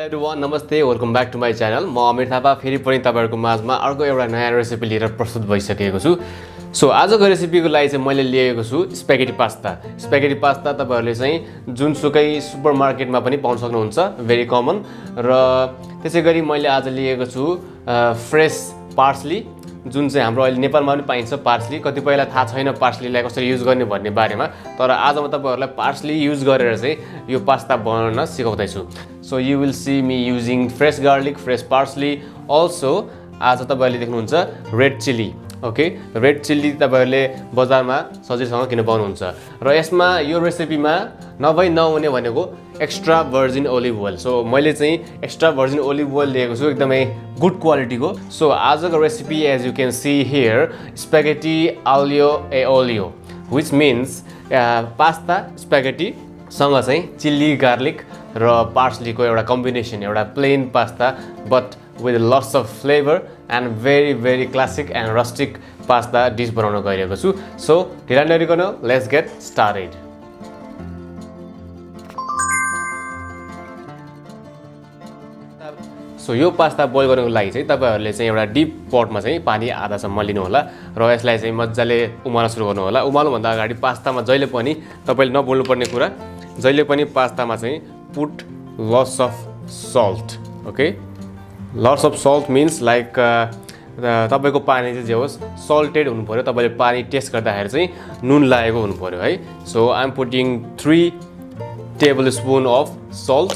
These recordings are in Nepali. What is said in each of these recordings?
हेलो एभ्रिवान, नमस्ते, welcome back to my channel. म अमिर थापा फेरि पनि तपाईँहरूको माझमा अर्को एउटा नयाँ रेसिपी लिएर प्रस्तुत भइसकेको छु। सो आजको रेसिपीको लागि चाहिँ मैले लिएको छु स्प्यागेटी पास्ता। स्प्यागेटी पास्ता तपाईँहरूले चाहिँ जुनसुकै सुपर मार्केटमा पनि पाउन सक्नुहुन्छ, भेरी कमन। र त्यसै गरी मैले आज लिएको छु फ्रेस पार्सली, जुन चाहिँ हाम्रो अहिले नेपालमा पनि पाइन्छ पार्सली। कतिपयलाई थाहा छैन पार्सलीलाई कसरी युज गर्ने भन्ने बारेमा, तर आज म तपाईँहरूलाई पार्सली युज गरेर चाहिँ यो पास्ता बनाउन सिकाउँदैछु। So you will see me using fresh garlic, fresh parsley. Also आज तपाईँहरूले देख्नुहुन्छ red chilli. Okay, red chilli तपाईँहरूले बजारमा सजिलोसँग किन पाउनुहुन्छ। र यसमा यो रेसिपीमा नहुने भनेको extra virgin olive oil. So मैले चाहिँ एक्स्ट्रा भर्जिन ओलिभ ओइल लिएको छु, एकदमै गुड क्वालिटीको। सो आजको recipe as you can see here, spaghetti aglio e olio, which means pasta स्प्यागेटीसँग चाहिँ चिल्ली गार्लिक र पार्सलीको एउटा कम्बिनेसन, एउटा plain pasta but with lots of flavour and very classic and rustic pasta dish बनाउन गइरहेको छु। सो ढिला नगरिकन लेट्स गेट स्टार्टेड। सो यो पास्ता बोइल गर्नको लागि चाहिँ तपाईँहरूले चाहिँ एउटा डिप पटमा चाहिँ पानी आधासम्म लिनु होला र यसलाई चाहिँ मजाले उमाल्न सुरु गर्नु होला। उमाल्नुभन्दा अगाडि पास्तामा जहिले पनि तपाईँले नभुल्नुपर्ने कुरा, जहिले पनि पास्तामा चाहिँ put lots of salt. Okay, lots of salt means like तपाईँको पानी चाहिँ जे होस् सल्टेड हुनु पऱ्यो। तपाईँले पानी टेस्ट गर्दाखेरि चाहिँ नुन लागेको हुनु पऱ्यो है। So I am putting 3 tablespoons of salt.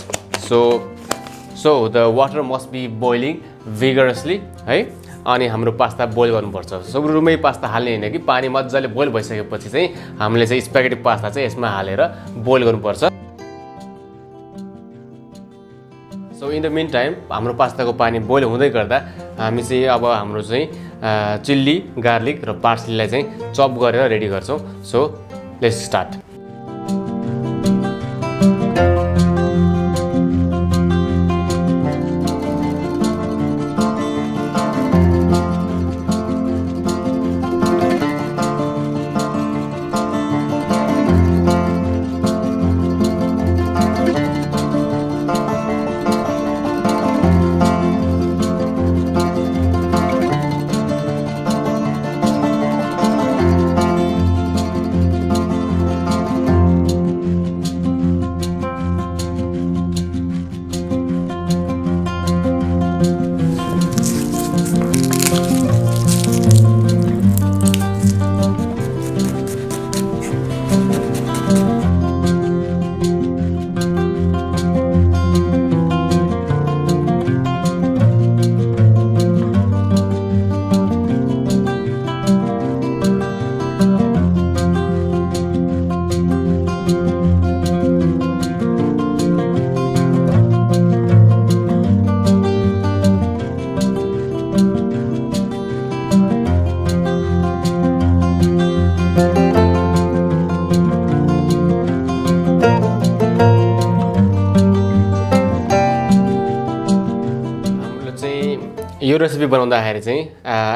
So the water must be boiling vigorously है। अनि हाम्रो पास्ता बोइल गर्नुपर्छ। सुरुमै पास्ता हाल्ने होइन कि, पानी मजाले बोइल भइसकेपछि चाहिँ हामीले चाहिँ स्प्यागेटी पास्ता चाहिँ यसमा हालेर बोइल गर्नुपर्छ। So in the meantime हाम्रो पास्ताको पानी बोइल हुँदै गर्दा हामी चाहिँ अब हाम्रो चाहिँ चिल्ली गार्लिक र पार्सलीलाई चाहिँ चप गरेर रेडी गर्छौँ। So let's start. यो रेसिपी बनाउँदाखेरि चाहिँ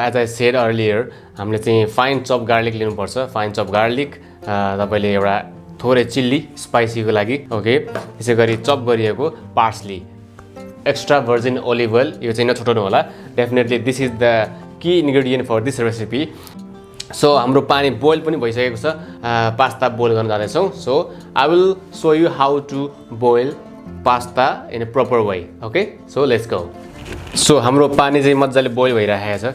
एज आई सेड अर्लियर हामीले चाहिँ फाइन चप गार्लिक लिनुपर्छ। फाइन चप गार्लिक, तपाईँले एउटा थोरै चिल्ली स्पाइसीको लागि। ओके, त्यसै गरी चप गरिएको parsley, extra virgin olive oil, यो चाहिँ नछुटाउनु होला। Definitely this is the key ingredient for this recipe. So हाम्रो पानी बोइल पनि भइसकेको छ, पास्ता बोइल गर्न जाँदैछौँ। So I will show you how to boil pasta in a proper way. Okay, so let's go. So हाम्रो पानी चाहिँ मजाले बोइल भइरहेको छ।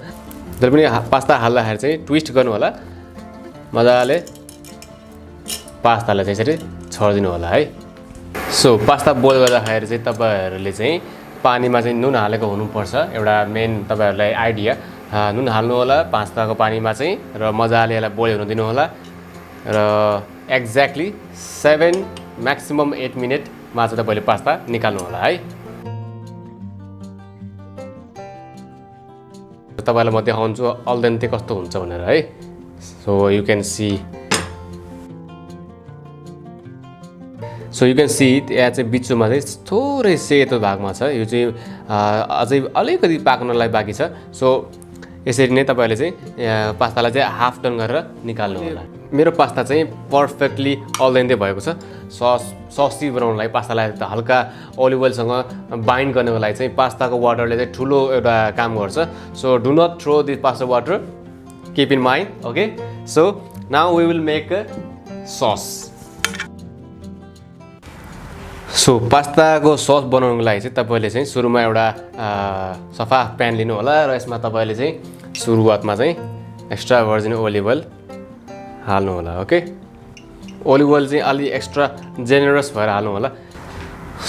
जहिले पनि पास्ता हाल्दाखेरि चाहिँ ट्विस्ट गर्नु होला, मजाले पास्तालाई चाहिँ यसरी छरिदिनु होला है। सो पास्ता बोइल गर्दाखेरि चाहिँ तपाईँहरूले चाहिँ पानीमा चाहिँ नुन हालेको हुनुपर्छ। एउटा मेन तपाईँहरूलाई आइडिया, नुन हाल्नु होला पास्ताको पानीमा चाहिँ र मजाले यसलाई बोइल हुन दिनु होला। र एक्ज्याक्टली 7 म्याक्सिमम 8 मिनटमा चाहिँ तपाईँले पास्ता निकाल्नु होला है। तपाईँलाई म देखाउँछु अल्देन्ते कस्तो हुन्छ भनेर है। सो यु क्यान सी यहाँ चाहिँ बिचमा चाहिँ थोरै सेतो भागमा छ, यो चाहिँ अझै अलिकति पाक्नलाई बाँकी छ। सो यसरी नै तपाईहरुले चाहिँ पास्तालाई चाहिँ हाफ टर्न गरेर निकाल्नु होला। मेरो पास्ता चाहिँ पर्फेक्टली अलदेन्दै भएको छ। ससी बनाउनलाई पास्तालाई त हल्का ओलिभ ओइलसँग बाइन्ड गर्नको लागि चाहिँ पास्ताको वाटरले चाहिँ ठुलो एउटा काम गर्छ। So do not throw this pasta water, keep in mind, okay. So now we will make a sauce. So पास्ताको सस बनाउनको लागि चाहिँ तपाईँले चाहिँ सुरुमा एउटा सफा प्यान लिनु होला र यसमा तपाईँले चाहिँ सुरुवातमा चाहिँ एक्स्ट्रा भर्जिन ओलिभ ओइल हाल्नु होला, ओके। ओलिभ ओइल चाहिँ अलि एक्स्ट्रा जेनरस भएर हाल्नु होला।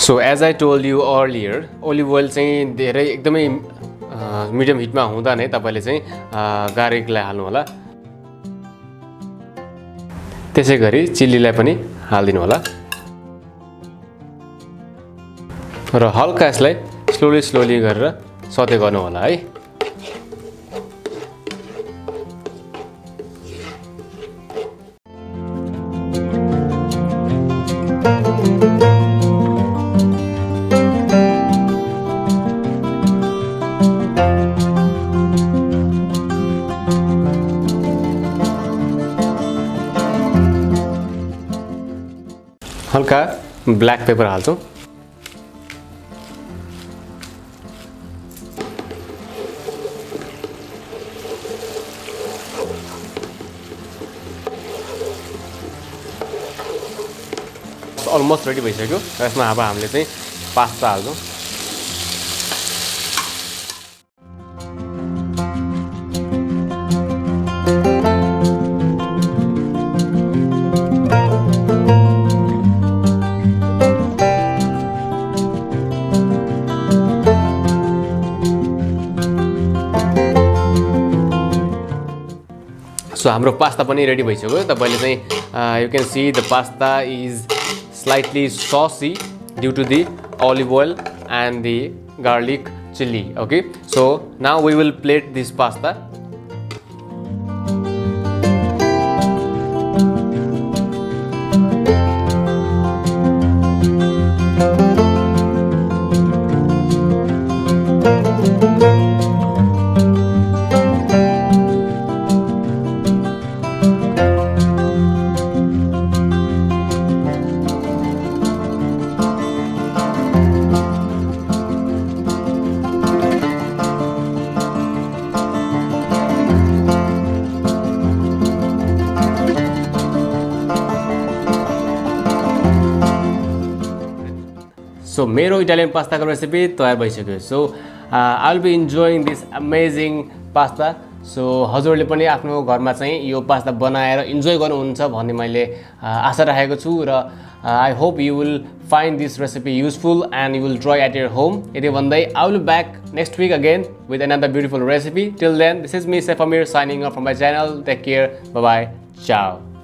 So as I told you earlier, olive oil चाहिँ धेरै एकदमै मिडियम हिटमा हुँदा नै तपाईँले चाहिँ गार्लिकलाई हाल्नु होला। त्यसै गरी चिल्लीलाई पनि हालिदिनु होला र हल्का यसलाई स्लोली गरेर सते गर्नु होला है। हल्का ब्ल्याक पेपर हाल्छौँ। अलमोस्ट रेडी भइसक्यो र यसमा अब हामीले चाहिँ पास्ता हाल्छौँ। सो हाम्रो पास्ता पनि रेडी भइसक्यो। तपाईँले चाहिँ you can see the pasta is slightly saucy due to the olive oil and the garlic chili, okay. So now we will plate this pasta. So मेरो इटालियन पास्ताको रेसिपी तयार भइसक्यो। So I will be enjoying this amazing pasta. So हजुरले पनि आफ्नो घरमा चाहिँ यो पास्ता बनाएर इन्जोय गर्नुहुन्छ भन्ने मैले आशा राखेको छु र I hope you will find this recipe useful and you will try at your home. यति भन्दै I will back next week again with another beautiful recipe. Till then this is me सेफामिर signing off from my channel. Take care, bye bye, चाओ।